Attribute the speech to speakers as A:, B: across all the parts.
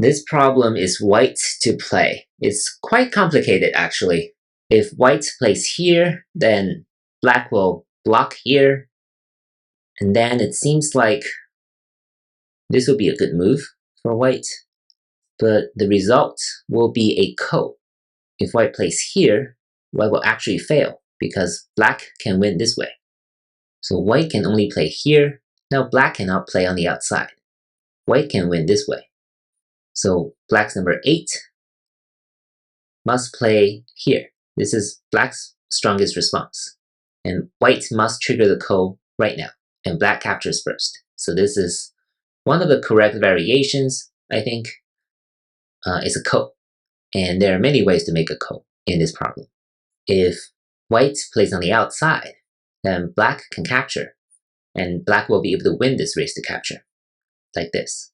A: This problem is white to play. It's quite complicated actually. If white plays here, then black will block here. And then it seems like this will be a good move for white. But the result will be a ko. If white plays here, white will actually fail because black can win this way. So white can only play here. Now black cannot play on the outside. White can win this way. So black's number 8 must play here. This is black's strongest response. And white must trigger the ko right now. And black captures first. So this is one of the correct variations, I think. It's a ko. And there are many ways to make a ko in this problem. If white plays on the outside, then black can capture. And black will be able to win this race to capture. Like this.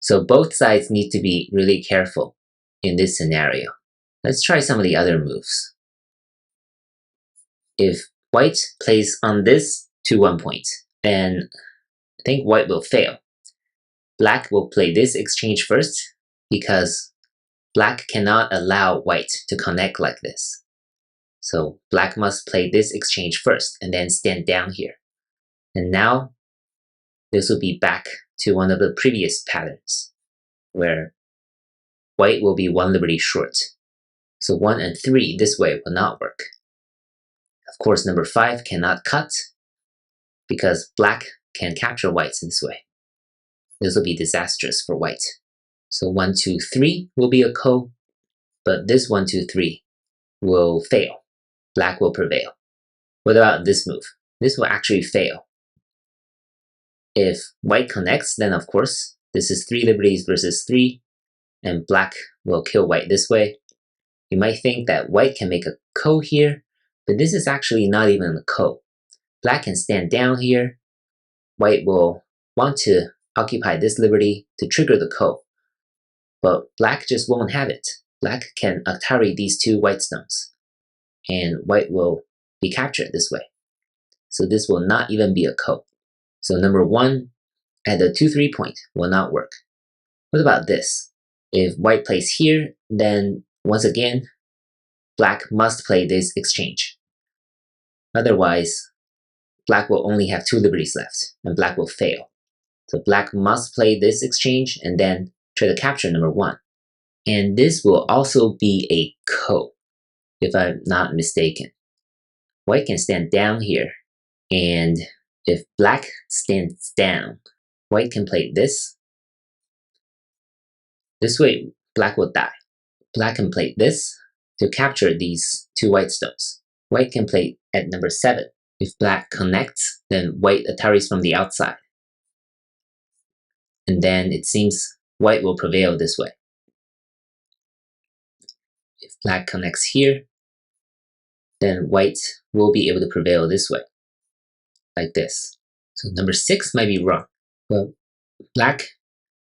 A: So both sides need to be really careful in this scenario. Let's try some of the other moves. If white plays on this 2-1 point, then I think white will fail. Black will play this exchange first because black cannot allow white to connect like this. So black must play this exchange first and then stand down here. And now this will be back to one of the previous patterns where white will be 1 liberty short. So 1 and 3 this way will not work. Of course, number 5 cannot cut because black can capture whites this way. This will be disastrous for white. So 1, 2, 3 will be a ko, but this 1, 2, 3 will fail. Black will prevail. What about this move? This will actually fail. If white connects, then of course, this is 3 liberties versus 3, and black will kill white this way. You might think that white can make a ko here, but this is actually not even a ko. Black can stand down here. White will want to occupy this liberty to trigger the ko, but black just won't have it. Black can atari these 2 white stones, and white will be captured this way. So this will not even be a ko. So number 1 at the 2-3 point will not work. What about this? If white plays here, then once again, black must play this exchange. Otherwise, black will only have 2 liberties left, and black will fail. So black must play this exchange and then try to capture number 1. And this will also be a ko, if I'm not mistaken. White can stand down here, and if black stands down, white can play this. This way, black will die. Black can play this to capture these 2 white stones. White can play at number 7. If black connects, then white attaries from the outside. And then it seems white will prevail this way. If black connects here, then white will be able to prevail this way, like this. So number 6 might be wrong, but black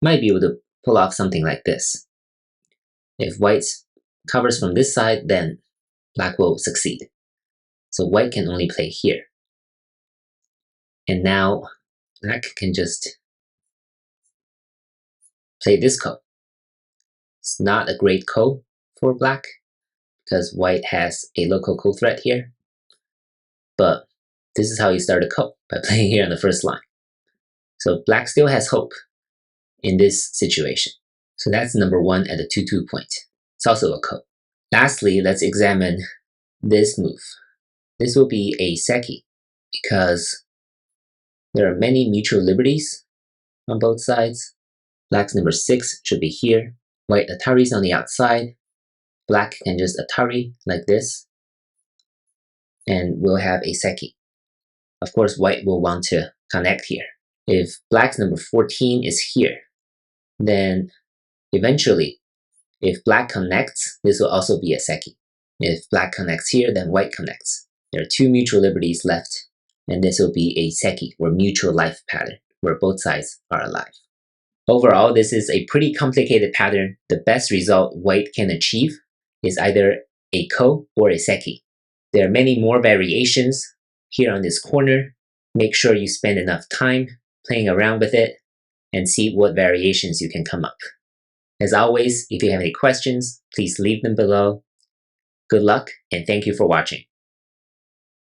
A: might be able to pull off something like this. If white covers from this side, then black will succeed. So white can only play here. And now black can just play this ko. It's not a great ko for black because white has a local ko threat here. But this is how you start a ko, by playing here on the first line. So black still has hope in this situation. So that's number 1 at the 2-2 point. It's also a ko. Lastly, let's examine this move. This will be a seki because there are many mutual liberties on both sides. Black's number 6 should be here. White attaris on the outside. Black can just atari like this, and we'll have a seki. Of course, white will want to connect here. If black's number 14 is here, then eventually, if black connects, this will also be a seki. If black connects here, then white connects. There are 2 mutual liberties left, and this will be a seki, or mutual life pattern, where both sides are alive. Overall, this is a pretty complicated pattern. The best result white can achieve is either a ko or a seki. There are many more variations here on this corner. Make sure you spend enough time playing around with it, and see what variations you can come up. As always, if you have any questions, please leave them below. Good luck, and thank you for watching.